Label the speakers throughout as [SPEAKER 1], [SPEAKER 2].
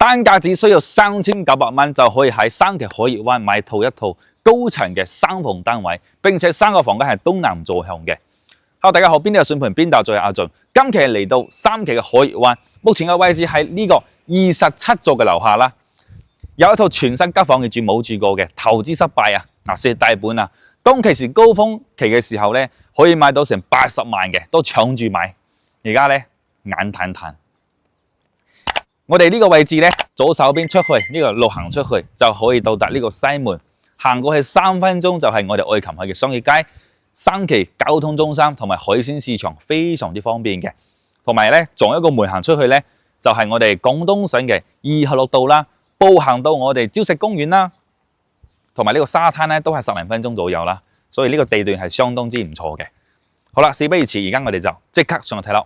[SPEAKER 1] 單價只需要3900蚊就可以喺三期海悅灣買到一套高層嘅3房單位，並且3個房間係東南坐向嘅。Hello， 大家好，邊度有算盤，邊度最阿俊。今期嚟到3期嘅海悅灣，目前嘅位置喺呢個27座嘅樓下啦。有一套全新吉房嘅住冇住過嘅，投資失敗啊！蝕大本啊！當其時高峰期嘅時候咧，可以買到成80萬嘅，都搶住買。而家咧眼淡淡。我哋呢個位置咧，左手邊出去呢個路行出去就可以到達呢個西門，行過去3分鐘就係我哋愛琴海嘅商業街、三期交通中心同埋海鮮市場，非常之方便嘅。同埋咧，仲有一個門行出去咧，就係我哋廣東省嘅2號綠道啦。步行到我哋礁石公園啦，同埋呢個沙灘咧都係10零分鐘左右啦，所以呢個地段係相當之唔錯嘅。好啦，事不宜遲，而家我哋就即刻上去睇樓。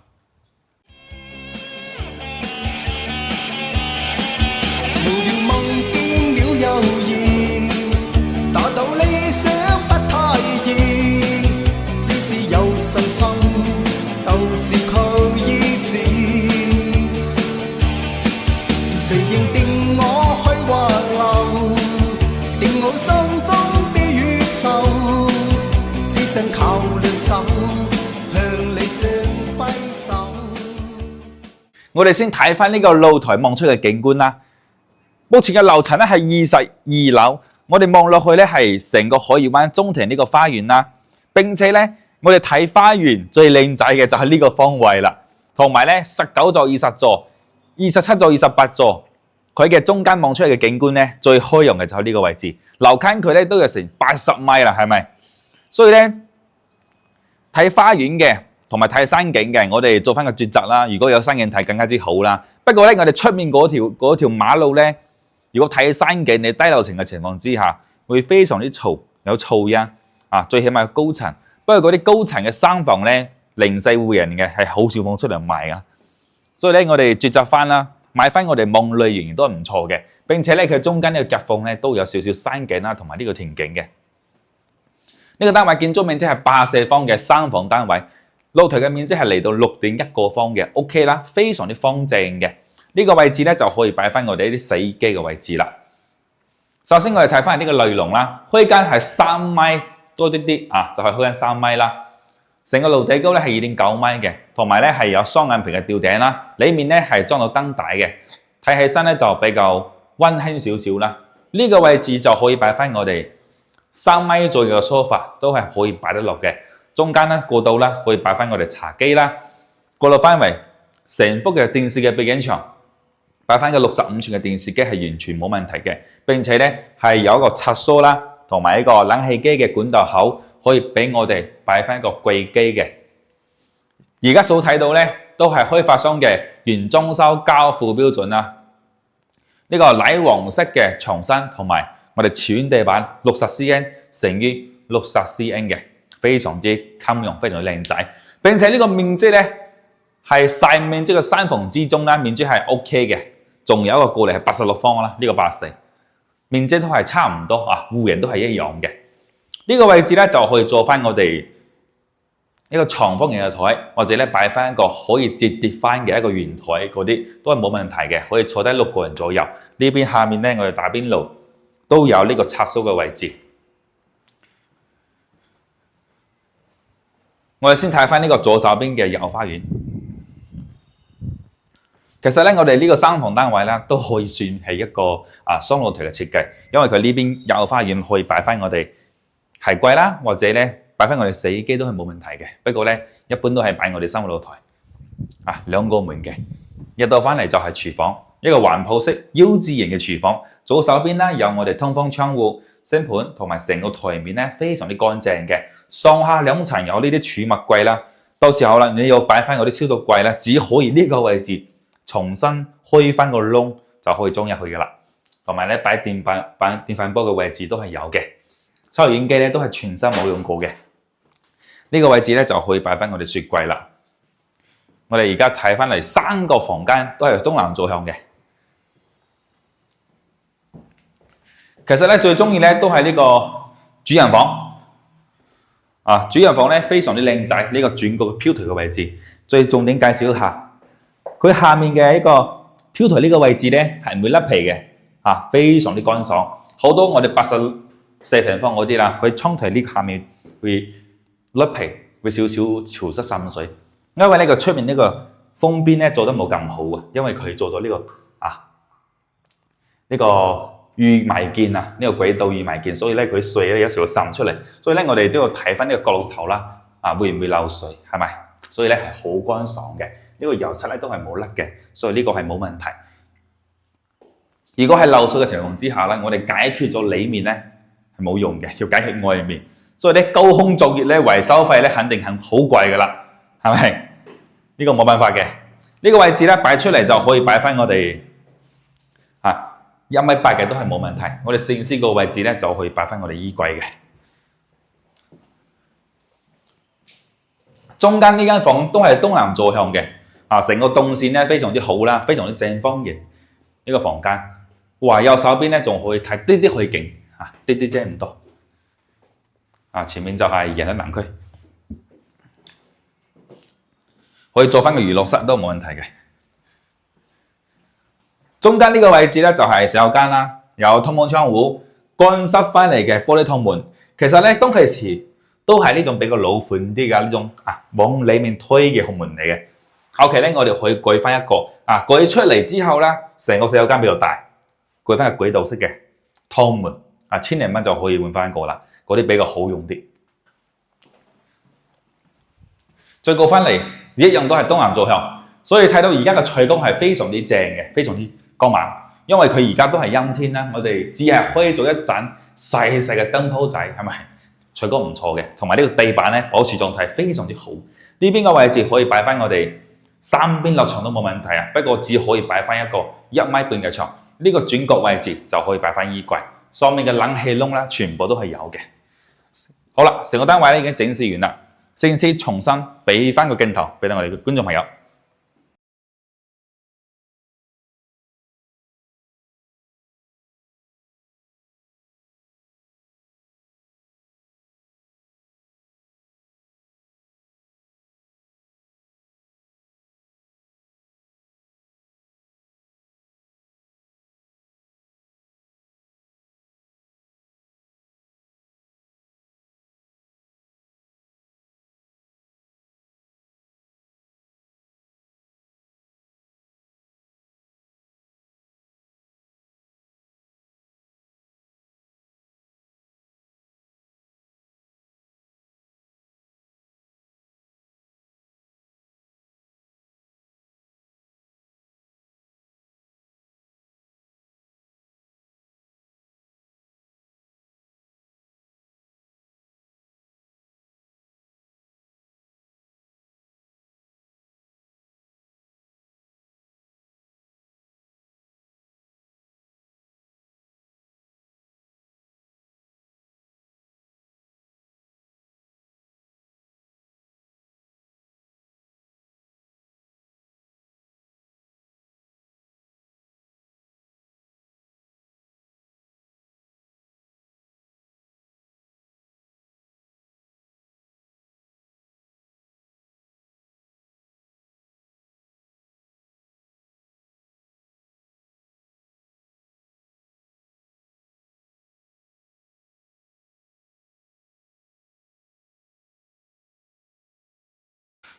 [SPEAKER 1] 我哋先睇翻呢個露台望出嘅景觀啦。目前嘅樓層咧係22樓，我哋望落去咧係成個海悅灣中庭呢個花園啦。並且咧，我哋睇花園最靚仔嘅就係呢個方位啦，同埋咧19座、20座、27座、28座，佢嘅中間望出嚟嘅景觀咧最開揚嘅就係呢個位置。樓間佢咧都有成80米啦，係咪？所以咧睇花園嘅，同埋睇山景嘅，我哋做翻個抉擇啦。如果有山景睇更加之好啦。不過咧，我哋出面嗰條馬路咧，如果睇山景，你低樓層嘅情況之下，會非常之嘈，有噪音啊。最起碼有高層，不過嗰啲高層嘅3房咧，零四戶人嘅係好少放出嚟賣噶。所以咧，我哋抉擇翻啦，買翻我哋望類仍然都係唔錯嘅。並且咧，佢中間呢個夾縫咧都有少少山景啦，同埋呢個田景嘅。呢個單位建築面積係84方嘅3房單位。露台嘅面積係嚟到6.1個方嘅 ，OK 啦，非常之方正嘅。呢個位置咧就可以擺翻我哋一啲洗衣機嘅位置啦。首先我哋睇翻呢個內籠啦，開間係3米多啲啲啊，就係開間3米啦。成個樓底高咧係2.9米嘅，同埋咧係有雙眼皮嘅吊頂啦，裏面咧係裝到燈帶嘅，睇起身咧就比較溫馨少少啦。呢個位置就可以擺翻我哋3米左右嘅 sofa， 都係可以擺得落嘅。中間咧過道啦，可以擺翻我哋茶几啦，過到範圍成幅嘅電視嘅背景牆，擺翻個65寸嘅電視機係完全冇問題嘅。並且咧係有一個插蘇啦，同埋一個冷氣機嘅管道口，可以俾我哋擺翻一個櫃機嘅。而家所睇到咧都係開發商嘅原裝修交付標準啦。呢個奶黃色嘅牆身同埋我哋瓷磚地板60 cm 乘於60 cm 嘅。非常之襟用，非常之靚仔，並且呢個面積咧係細面積嘅3房之中啦，面積係 OK 嘅，仲有一個過嚟係86方啦，呢個84，面積都係差唔多啊，戶型都係一樣嘅。呢個位置咧就可以做翻我哋一個長方形嘅台，或者咧擺翻一個可以折疊翻嘅一個圓台，嗰啲都係冇問題嘅，可以坐低6個人左右。呢邊下面咧我哋打邊爐都有呢個插蘇嘅位置。我哋先睇翻呢個左手邊嘅右花園。其實咧，我哋呢個3房單位咧都可以算係一個雙露台嘅設計，因為佢呢邊右花園可以擺翻我哋鞋櫃啦，或者咧擺翻我哋洗衣機都係冇問題嘅。不過咧，一般都係擺我哋3個露台2個門嘅。入到翻嚟就係廚房，一個環抱式 U 字型嘅廚房。左手邊咧有我哋通風窗戶、星盤同埋成個台面咧非常之乾淨嘅。上下2層有呢啲儲物櫃啦，到時候啦你要擺翻嗰啲消毒櫃咧，只可以呢個位置重新開翻個窿就可以裝入去噶啦。同埋咧擺電飯煲嘅位置都係有嘅，抽油煙機咧都係全新冇用過嘅。呢個位置咧就可以擺翻我哋雪櫃啦。我哋而家睇翻嚟3個房間都係東南坐向嘅。其實咧最中意咧都係呢個主人房。主人房咧非常之靚仔，呢個轉角嘅飄台嘅位置。最重點介紹一下，佢下面嘅一個飄台呢個位置咧係唔會甩皮嘅，非常之乾爽。好多我哋84平方嗰啲啦，佢窗台呢下面會甩皮，會少少潮濕滲水，因為呢個出面呢個封邊咧做得冇咁好啊，因為佢做咗呢個預埋件啊，呢個軌道預埋件，所以咧佢水咧有時會滲出嚟，所以咧我哋都要睇翻呢個角落頭啦，會唔會漏水係咪？所以咧係好乾爽嘅，呢個油漆咧都係冇甩嘅，所以呢個係冇問題。如果係漏水嘅情況之下咧，我哋解決咗裏面咧係冇用嘅，要解決外面。所以咧高空作業咧維修費咧肯定係好貴噶啦，係咪？呢個冇辦法嘅。呢個位置咧擺出嚟就可以擺翻我哋1.8米嘅都係冇問題。我哋攝師個位置咧就可以擺翻我哋衣櫃嘅。中間呢間房都係東南坐向嘅，成個動線咧非常之好啦，非常之正方形呢個房間。哇，右手邊咧仲可以睇啲啲去景，啲啲啫唔多。前面就係人體南區，可以做翻個娛樂室都冇問題嘅。中間呢個位置咧就係洗手間啦，有通風窗戶，乾濕翻嚟嘅玻璃趟門。其實咧當其時都係呢種比較老款啲嘅呢種往裏面推嘅紅門嚟嘅。後期咧我哋可以改翻一個改出嚟之後咧，成個洗手間比較大，改翻個軌道式嘅趟門，1000零蚊就可以換翻一個啦。嗰啲比較好用啲。再過翻嚟，一樣都係東南坐向，所以睇到而家嘅採光係非常之正嘅，非常之光猛。因為佢而家都係陰天啦，我哋只係開咗一盞細細嘅燈泡仔，係咪？採光唔錯嘅，同埋呢個地板咧保持狀態非常之好。呢邊嘅位置可以擺翻我哋三邊落牆都冇問題啊，不過只可以擺翻一個1.5米嘅牆。呢個轉角位置就可以擺翻衣櫃，上面嘅冷氣窿咧全部都係有嘅。好啦，成個單位咧已經整視完啦，先重新俾翻個鏡頭俾到我哋嘅觀眾朋友。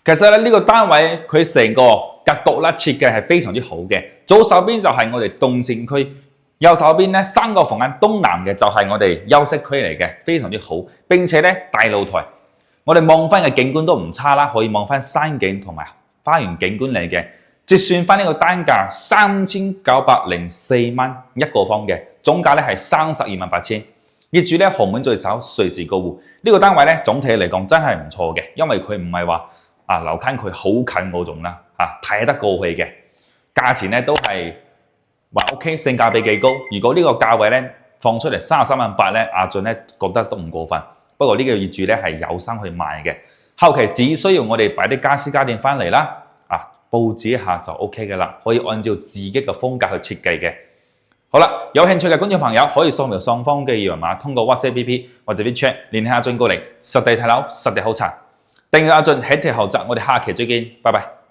[SPEAKER 1] 其實咧呢個單位佢成個格局啦設計係非常之好嘅，左手邊就係我哋動線區，右手邊咧3個房間，東南嘅就係我哋休息區嚟嘅，非常之好。並且咧大露台，我哋望翻嘅景觀都唔差啦，可以望翻山景同埋花園景觀嚟嘅。折算翻呢個單價3904蚊一個方嘅，總價咧係328000。業主咧豪門在手，隨時過戶。呢個單位咧總體嚟講真係唔錯嘅，因為佢唔係話樓近佢好近嗰種啦，睇得過去嘅，價錢咧都係話 OK， 性價比幾高。如果呢個價位咧放出嚟33.8萬咧，阿俊咧覺得都唔過分。不過呢個業主咧係有心去賣嘅，後期只需要我哋擺啲家私家電翻嚟啦，佈置一下就 OK 嘅啦，可以按照自己嘅風格去設計嘅。好啦，有興趣嘅觀眾朋友可以掃描上方嘅二維碼，通過 WhatsApp APP 或者 WeChat 聯繫阿俊過嚟實地睇樓、實地考察。訂閱阿俊，喺貼後集，我哋下期再見，拜拜。